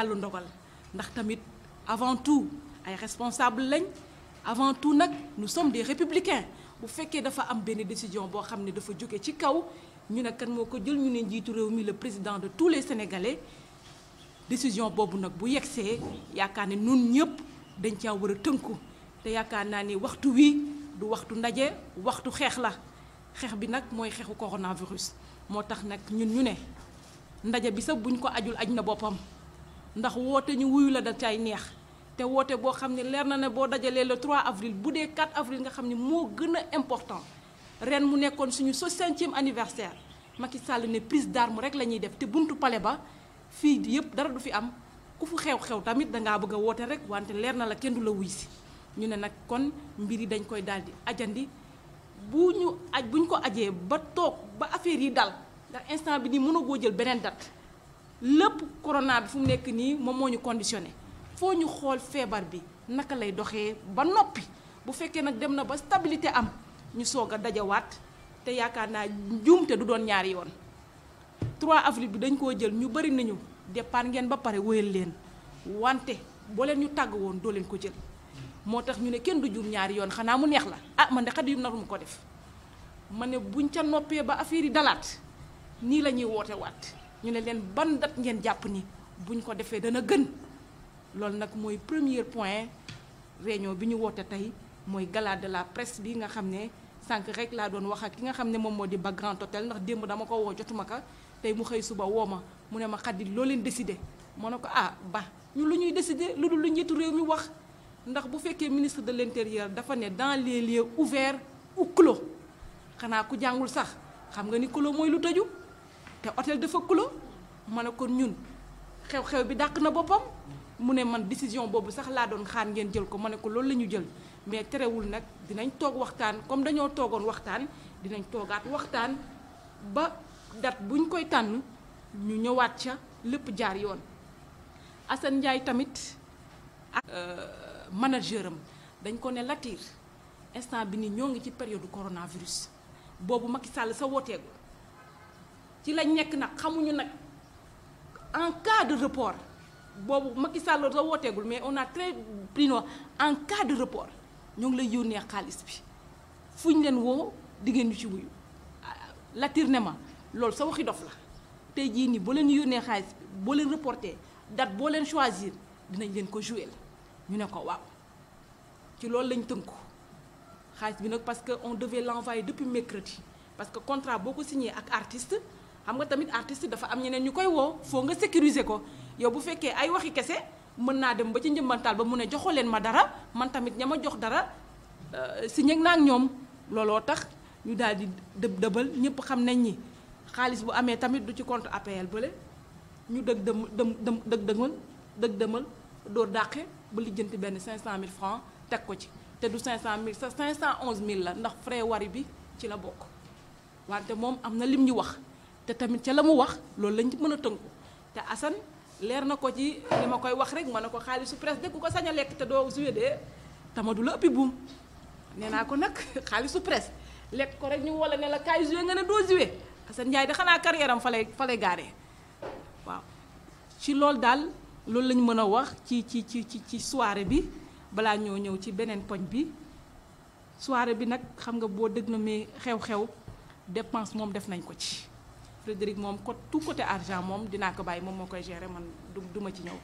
gàllu ndogal ndax tamit avant tout ay responsable lañ avant tout nag nous sommes des républicains bu fekkee dafa am benn décision boo xam ne dafa jóge ci kaw ñu ne kan moo ko jël ñu ne njiitu réew mi le président de tous les Sénégalais décision boobu nag bu yegsee yaakaar ne nun ñëpp dañ caa war a tënku te yaakaar naa ni waxtu wi du waxtu ndaje waxtu xeex la xeex bi nag mooy xeexu coronavirus moo tax nag ñun ñu ne ndaje bi sax buñ ko ajul aj na boppam ndax woote ñu wuyu la da cay neex te woote boo xam ne leer na ne boo dajalee le 3 avril bu dee 4 avril nga xam ne moo gën a important ren mu nekkoon suñu 60e anniversaire Macky Sall ne prise d'arme rek la ñuy def te buntu palais ba fii yëpp dara du fi am ku fu xew-xew tamit dangaa bëgg a woote rek wante leer na la kenn du la wuy si ñu ne nag kon mbir yi dañ koy daal di ajandi buñ ko ajee ba toog ba affaire yi dal ndax instant bi nii mënagoo jël beneen date lépp corona bi fu mu nekk nii moom moo ñu conditionné foo ñu xool feebar bi naka lay doxee ba noppi bu fekkee nag dem na ba stabilité am ñu soog a dajawaat te yaakaar naa njuumte du doon ñaari yoon 3 avril bi dañ koo jël ñu bari nañu départ ngeen ba pare wéyal leen wante boo leen ñu tàgg woon doo leen ko jël moo tax ñu ne kenn du juum ñaari yoon xanaa mu neex la ah man de xat yu naru mu ko def ma ne buñ ca noppee ba affaire yi dalaat nii la ñuy woote waat ñu ne leen ban date ngeen jàpp ni buñ ko defee dana gën loolu nag mooy premier point réunion bi ñu woote tey mooy gala de la presse bi nga xam ne sànq rek laa doon wax ak ki nga xam ne moom moo di ba Grand Hôtel ndax démb dama ko woo jotuma ka tey mu xëy suba woo ma mu ne ma xaddi loo leen décidé ma ne ko ba ñu lu ñuy décidé lu dul lu njiitu réew mi wax ndax bu fekkee ministre de l'intérieur dafa ne dans les lieux ouverts ou clos xanaa ku jàngul sax xam nga ni clos mooy lu tëju te hôtel dafa clos ma ne kon ñun xew-xew bi dàq na boppam mu ne man décision boobu sax laa doon xaar ngeen jël ko ma ne ko loolu la ñu jël mais terewul nag dinañ toog waxtaan comme dañoo toogoon waxtaan dinañ toogaat waxtaan ba date buñ koy tànn ñu ñëwaat ca lépp jaar yoon. Assane Ndiaye tamit ak manager am dañ ko ne Latir instant bi ni ñoo ngi ci période coronavirus boobu Macky Sall sa wooteegul ci lañ nekk nag xamuñu nag en cas de report boobu Macky Sall sa wooteegul mais on a très pris en cas de report ñoo ngi lay yónnee xaalis bi fu ñu leen woo diggéen ñu ci wuyu Latir ne ma loolu sa waxi dof la tey jii nii boo leen yónnee xaalis bi boo leen reporté date boo leen choisir dinañ leen ko jouer ñu ne ko waaw ci loolu lañ tënku xaalis bi nag parce que on devait l'envoyer depuis mercredi parce que contrat boo ko signé ak artiste xam nga tamit artiste dafa am ñeneen ñu koy woo foo nga sécuriser ko yow bu fekkee ay waxi kese mën naa dem ba ci njëmbantaal ba mu ne joxoo leen ma dara man tamit ña ma jox dara signé naa ak ñoom looloo tax ñu daal di dëbal ñëpp xam nañ ni xaalis bu amee tamit du ci compte APL bële ñu dëmal door dàqe ba lijjanti benn 500000 francs teg ko ci te du 500000 sa 511000 la ndax frais wari bi ci la bokk wante moom am na lim ñu wax te tamit ca la mu wax loolu lañ ci mën a tënku te Assane leer na ko ci li ma koy wax rek ma ne ko xaalisu presse de ku ko sañ a lekk te doo joué de tama du la ëppi buum nee naa ko nag xaalisu presse lekk ko rek ñu wala ne la kaay joué nga ne doo joué Assane Ndiaye de xanaa carrière am fa lay gaaree waaw ci loolu daal loolu lañ mën a wax ci soirée bi balaa ñoo ñëw ci beneen poñ bi soirée bi nag xam nga boo dëgg na mais xew-xew dépense moom def nañ ko ci Frédéric moom tout côté argent moom dinaa ko bàyyi moom moo koy gérer man du ma ci ñëw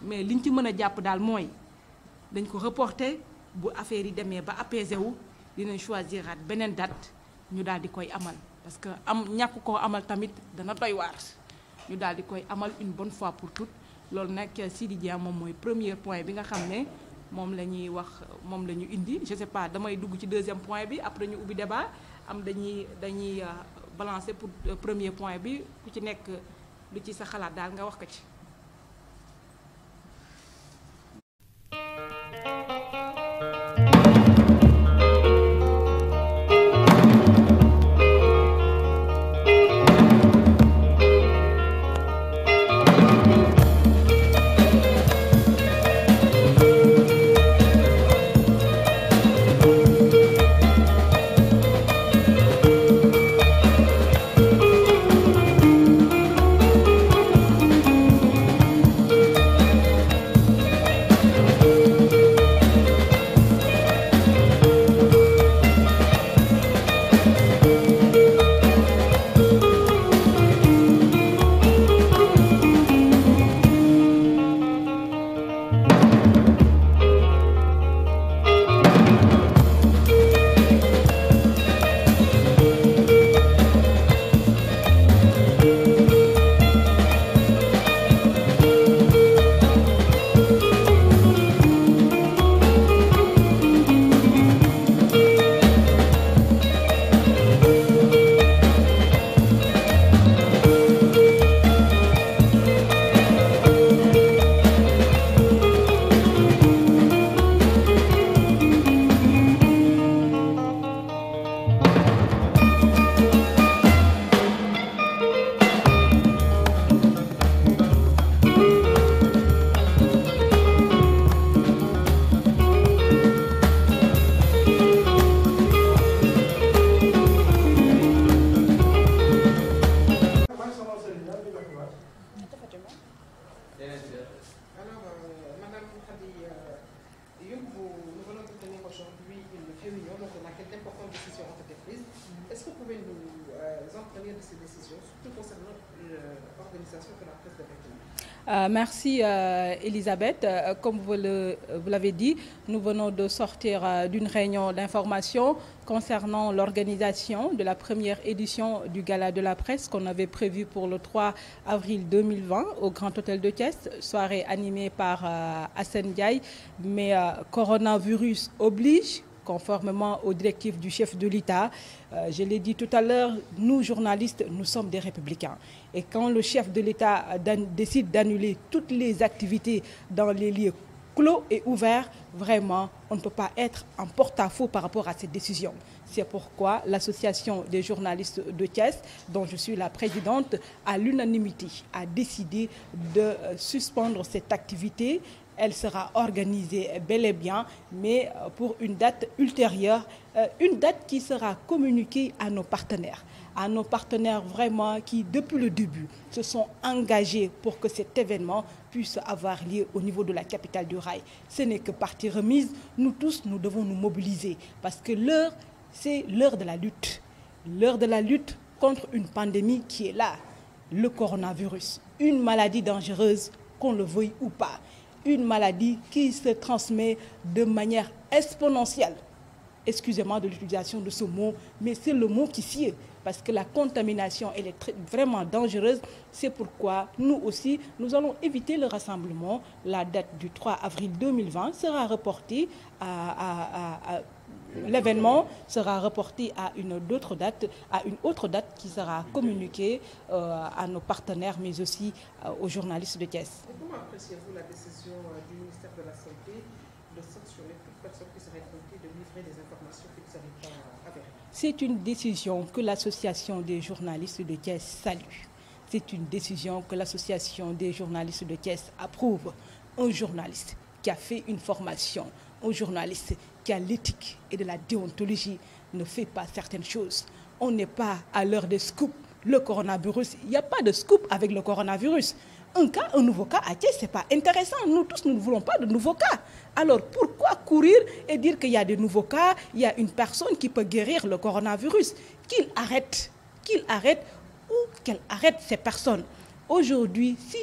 mais liñ ci mën a jàpp daal mooy dañ ko reporter bu affaire yi demee ba apaisé wu dinañ choisiraat beneen date ñu daal di koy amal parce que ñàkk koo amal tamit dana doy waar ñu daal di koy amal une bonne fois pour toutes loolu nag Sidi Dia moom mooy premier point bi nga xam ne moom la ñuy wax moom la ñu indi je sais pas damay dugg ci deuxième point bi après ñu ubbi débat am dañuy balancer pour premier point bi ku ci nekk lu ci sa xalaat daal nga wax ko ci. décisions ont été prises. Est-ce que vous pouvez nous en prévenir de ces décisions, surtout concernant l'organisation de la presse de Béthune? Merci Elisabeth. Comme vous l'avez dit, nous venons de sortir d'une réunion d'information concernant l'organisation de la première édition du Gala de la presse qu'on avait prévu pour le 3 avril 2020 au Grand Hôtel de Thiès, soirée animée par Assane Ndiaye, mais coronavirus oblige. Conformément aux directives du chef de l'État. Je l'ai dit tout à l'heure, nous journalistes, nous sommes des républicains. Et quand le chef de l'État décide d'annuler toutes les activités dans les lieux clos et ouverts, vraiment, on ne peut pas être en porte-à-faux par rapport à cette décision. C'est pourquoi l'association des journalistes de Thiès, dont je suis la présidente, à l'unanimité a décidé de suspendre cette activité. Elle sera organisée bel et bien, mais pour une date ultérieure, une date qui sera communiquée à nos partenaires vraiment qui, depuis le début, se sont engagés pour que cet événement puisse avoir lieu au niveau de la capitale du rail. Ce n'est que partie remise. Nous tous, nous devons nous mobiliser parce que l'heure, c'est l'heure de la lutte. L'heure de la lutte contre une pandémie qui est là, le coronavirus. Une maladie dangereuse, qu'on le veuille ou pas. Une maladie qui se transmet de manière exponentielle. Excusez-moi de l'utilisation de ce mot, mais c'est le mot qui sied, parce que la contamination, elle est vraiment dangereuse. C'est pourquoi nous aussi, nous allons éviter le rassemblement. La date du 3 avril 2020 sera reportée l'événement sera reporté à une autre date qui sera communiquée à nos partenaires, mais aussi aux journalistes de Thiès. Comment appréciez-vous la décision du ministère de la Santé de sanctionner toute personne qui serait tentée de livrer des informations qui ne seraient pas avérées? C'est une décision que l'association des journalistes de Thiès salue. C'est une décision que l'association des journalistes de Thiès approuve. Un journaliste qui a fait une formation, un journaliste qui a l'éthique et de la déontologie ne fait pas certaines choses. On n'est pas à l'heure des scoops. Le coronavirus, il n'y a pas de scoop avec le coronavirus. Un nouveau cas à Thiès, ce n'est pas intéressant. Nous tous, nous ne voulons pas de nouveaux cas. Alors pourquoi courir et dire qu'il y a de nouveaux cas, il y a une personne qui peut guérir le coronavirus? Qu'il arrête ou qu'elle arrête ces personnes. Aujourd'hui, si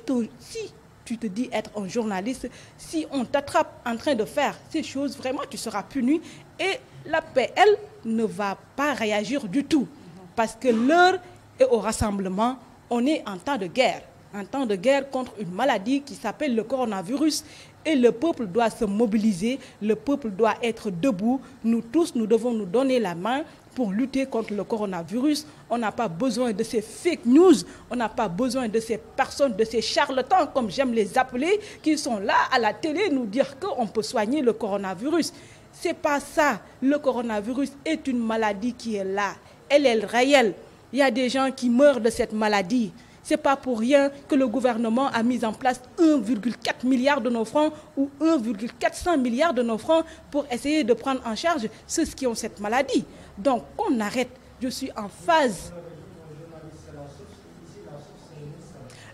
tu te dis être un journaliste, si on t'attrape en train de faire ces choses, vraiment tu seras puni et la PL ne va pas réagir du tout. Parce que l'heure est au rassemblement, on est en temps de guerre. Un temps de guerre contre une maladie qui s'appelle le coronavirus et le peuple doit se mobiliser, le peuple doit être debout. Nous tous, nous devons nous donner la main pour lutter contre le coronavirus. On n'a pas besoin de ces fake news, on n'a pas besoin de ces personnes, de ces charlatans, comme j'aime les appeler, qui sont là à la télé nous dire qu'on peut soigner le coronavirus. C'est pas ça. Le coronavirus est une maladie qui est là. Elle est réelle. Il y a des gens qui meurent de cette maladie. Ce n'est pas pour rien que le gouvernement a mis en place 1,4 milliard de nos francs ou 1,400 milliards de nos francs pour essayer de prendre en charge ceux qui ont cette maladie. Donc, on arrête. Je suis en phase.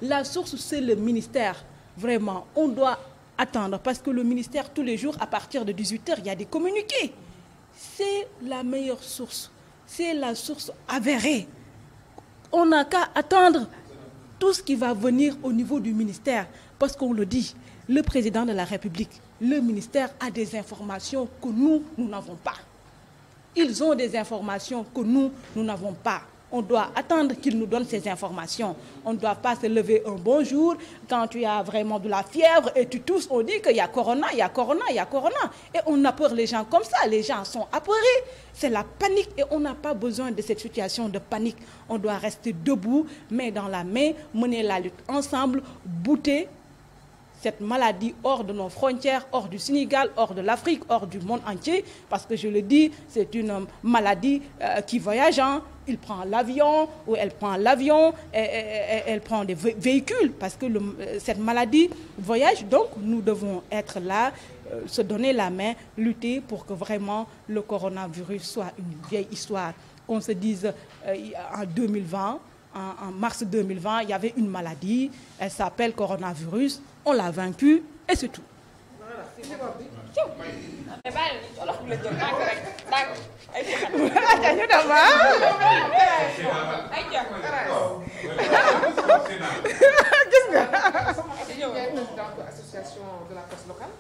La source, c'est le ministère. Vraiment, on doit attendre parce que le ministère, tous les jours, à partir de 18h, il y a des communiqués. C'est la meilleure source. C'est la source avérée. On n'a qu'à attendre tout ce qui va venir au niveau du ministère. Parce qu'on le dit, le président de la République, le ministère a des informations que nous n'avons pas. Ils ont des informations que nous n'avons pas. On doit attendre qu'ils nous donnent ces informations. On ne doit pas se lever un bon jour quand tu as vraiment de la fièvre et tu tousses, on dit qu'il y a corona, il y a corona, il y a corona. Et on a peur les gens comme ça. Les gens sont apeurés. C'est la panique et on n'a pas besoin de cette situation de panique. On doit rester debout, main dans la main, mener la lutte ensemble, bouter cette maladie hors de nos frontières, hors du Sénégal, hors de l'Afrique, hors du monde entier. Parce que je le dis, c'est une maladie qui voyage. Il prend l'avion ou elle prend l'avion, elle prend des véhicules. Parce que cette maladie voyage. Donc nous devons être là, se donner la main, lutter pour que vraiment le coronavirus soit une vieille histoire. Qu'on se dise en 2020, en mars 2020, il y avait une maladie, elle s'appelle coronavirus. On l'a vaincu et c'est tout. Voilà, c'est ñu dem gis nga. présidente association de la presse locale.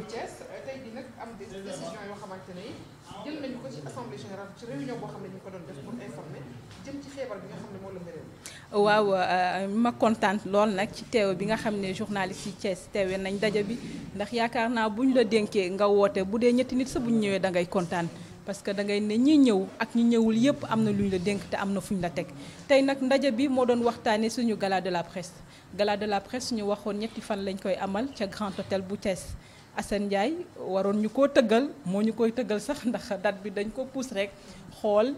Thiès tey jii nag am des décisions yoo xamante ne jël nañu ko ci assemblée générale ci réunion boo xam ne ñu ko doon def pour informer jëm ci feebar bi nga xam ne moo la réew. waaw ma kontaan lool nag ci teew bi nga xam ne journaliste yi Thiès teewee nañ daje bi ndax yaakaar naa buñ la dénkee nga woote bu dee ñetti nit sa buñ ñëwee da ngay kontaan parce que da ngay ne ñi ñëw ak ñi ñëwul yépp am na luñ la dénk te am na fuñ la teg tey nag ndaje bi moo doon waxtaanee suñu gala de la presse gala de la presse ñu waxoon ñetti fan lañ koy amal ca Grand Hôtel bu Thiès Assane Ndiaye waroon ñu koo tëggal moo ñu koy tëggal sax ndax date bi dañ ko pousse rek xool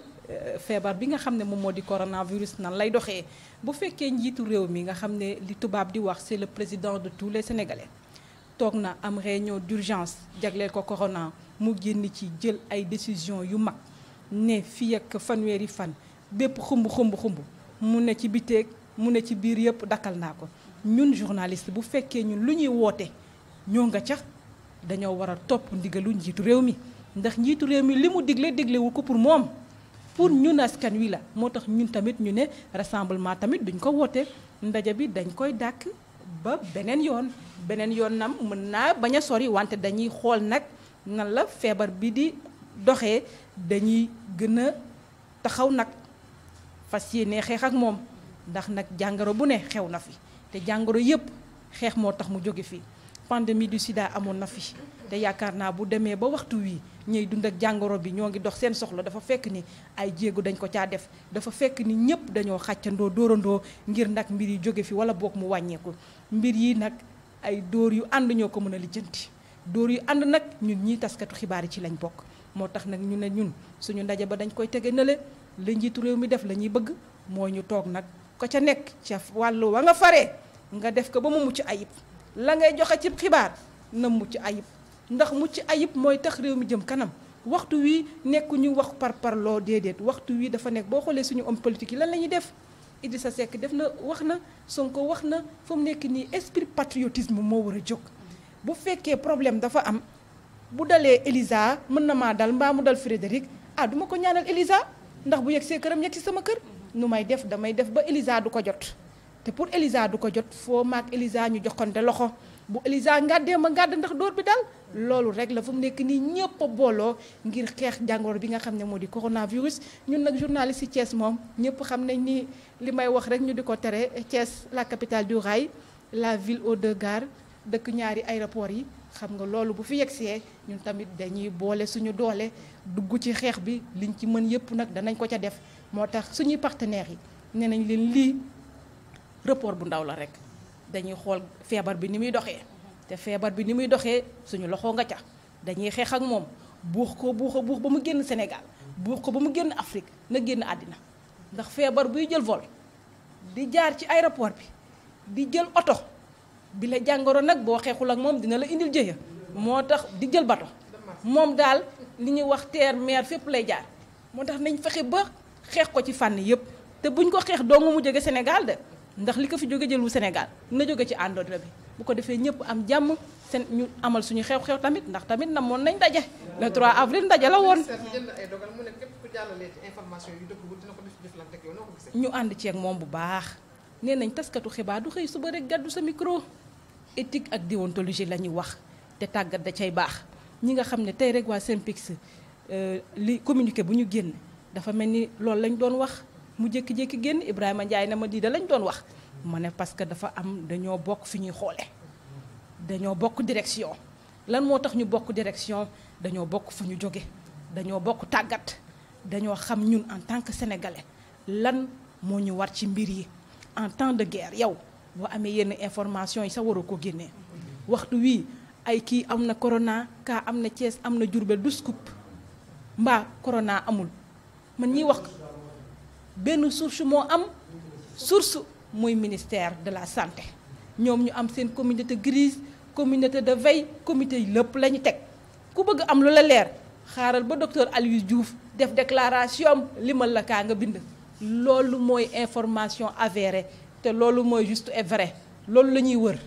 feebar bi nga xam ne moom moo di coronavirus nan lay doxee bu fekkee njiitu réew mi nga xam ne li tubaab di wax c'est le président de tous les Sénégalais toog na am réunion d'urgence jagleel ko corona mu génn ci jël ay décisions yu mag ne fii ak fanweeri fan bépp xumb mu ne ci biteeg mu ne ci biir yëpp dakkal naa ko ñun journaliste bu fekkee ñun lu ñuy woote ñoo nga ca dañoo war a topp ndigalu njiitu réew mi ndax njiitu réew mi li mu diglewul ko pour moom pour ñun askan wi la moo tax ñun tamit ñu ne rassemblement tamit duñ ko woote ndaje bi dañ koy dàkk ba beneen yoon nam mën naa bañ a sori wante dañuy xool nag nan la feebar bi di doxee dañuy gën a taxaw nag fas yéene xeex ak moom ndax nag jàngoro bu ne xew na fi te jàngoro yépp xeex moo tax mu jóge fii pandémie du sida amoon na fi te yaakaar naa bu demee ba waxtu wi ñuy dund ak jàngoro bi ñoo ngi dox seen soxla dafa fekk ni ay jéego dañ ko caa def dafa fekk ni ñëpp dañoo xàccandoo dóorandoo ngir nag mbir yi jóge fi wala boog mu wàññeeku mbir yi nag ay dóor yu ànd ñoo ko mën a lijjanti dóor yu ànd nag ñun ñii taskatu xibaar yi ci lañ bokk moo tax nag ñu ne ñun suñu ndaje ba dañ koy tege nële la njiitu réew mi def la ñuy bëgg mooy ñu toog nag ko ca nekk ca wàllu wa nga faree nga def ko ba mu mucc ayib la ngay joxe ci xibaar na mucc ayib ndax mucc ayib mooy tax réew mi jëm kanam waxtu wi nekk ñu wax parloo déedéet waxtu wi dafa nekk boo xoolee suñu homme politique yi lan la ñuy def Idrissa Seck def na wax na Sonko wax na fa mu nekk nii esprit patriotisme moo war a jóg bu fekkee problème dafa am bu dalee Elisa mën na maa dal mbaa mu dal Frédéric duma ko ñaanal Elisa ndax bu yegg see këram yegg si sama kër nu may def damay def ba Elisa du ko jot te pour Elisa du ko jot foo maag Elisa ñu joxante loxo bu Elisa ngàddee ma ngàdd ndax dóor bi dal loolu rek la fu mu nekk nii ñëpp a booloo ngir xeex jàngoro bi nga xam ne moo di coronavirus ñun nag journaliste yi Thiès moom ñëpp xam nañ ni li may wax rek ñu di ko tere Thiès la capitale du rail la ville aux deux gares dëkk ñaari aéroport yi xam nga loolu bu fi yegsee ñun tamit dañuy boole suñu doole dugg ci xeex bi liñ ci mën yëpp nag danañ ko ca def moo tax suñuy partenaires yi nee nañ leen lii report bu ndaw la rek dañuy xool feebar bi ni muy doxee te feebar bi ni muy doxee suñu loxo nga ca dañuy xeex ak moom buux ba mu génn Sénégal buux ko ba mu génn Afrique na génn àddina ndax feebar buy jël vol di jaar ci aéroport bi di jël oto bi la jàngoro nag boo xeexul ak moom dina la indil jëya moo tax di jël bato moom daal li ñuy wax terre mer fépp lay jaar moo tax nañ fexe ba xeex ko ci fànn yëpp te buñ ko xeex dong mu jóge Sénégal de ndax li ko fi jóge jëlul Sénégal na jóge ci àndoona bi bu ko defee ñëpp am jàmm seen ñu amal suñu xew-xew tamit ndax tamit namoon nañ daje le 3 avril ndaje la woon. ñu ànd ceeg moom bu baax nee nañ taskatu xibaar du xëy suba rek gàddu sa micro éthique ak déontologie la ñuy wax te tàggat da cay baax ñi nga xam ne tey rek waa Synpics li communiqué bu ñu génn dafa mel ni loolu lañ doon wax mu jékki-jékki génn Ibrahima Ndiaye na ma di da lañ doon wax ma ne parce que dafa am dañoo bokk fi ñuy xoole dañoo bokk direction lan moo tax ñu bokk direction dañoo bokk fu ñu jóge dañoo bokk tàggat dañoo xam ñun en tant que sénégalais lan moo ñu war ci mbir yi en temps de guerre yow boo amee yenn information yi sa waroo ko génnee waxtu wii ay kii am na corona kaa am na Thiès am na Diourbel du scoop mbaa corona amul man ñiy wax benn source moo am source mooy ministère de la santé ñoom ñu am seen communauté grise communauté de veille comité yi lépp la ñu teg ku bëgg am lu la leer xaaral ba docteur Aliou Diouf def déclaration limal la kaa nga bind loolu mooy information avérée te loolu mooy juste et vrai loolu la ñuy wër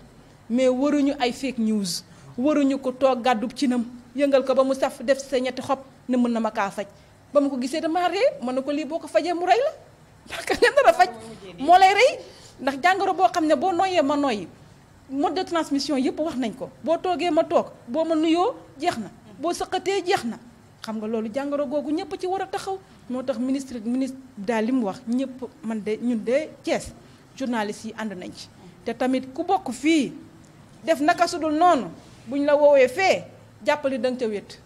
mais waruñu ay fake news waruñu ko toog gàddub cinam yëngal ko ba mu saf def sa ñetti xob ne mën na ma kaa faj ba ma ko gisee dama ree mën na ko lii boo ko fajee mu rey la parce que nga nar a faj moo lay rey ndax jàngoro boo xam ne boo noyyee ma noyyi mode de transmission yëpp wax nañ ko boo toogee ma toog boo ma nuyoo jeex na boo sëqatee jeex na xam nga loolu jàngoro googu ñëpp ci war a taxaw moo tax ministre daal li mu wax ñëpp man de ñun de Thiès journalistes yi ànd nañ ci te tamit ku bokk fii def naka sudul noonu buñ la woowee fee jàppali danga ca wét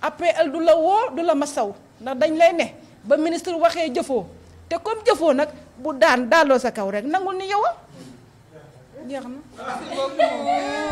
après el du la woo du la masaw ndax dañ lay ne ba ministre waxee jëfoo te comme jëfoo nag bu daaloo sa kaw rek nangul ni yow a jeex na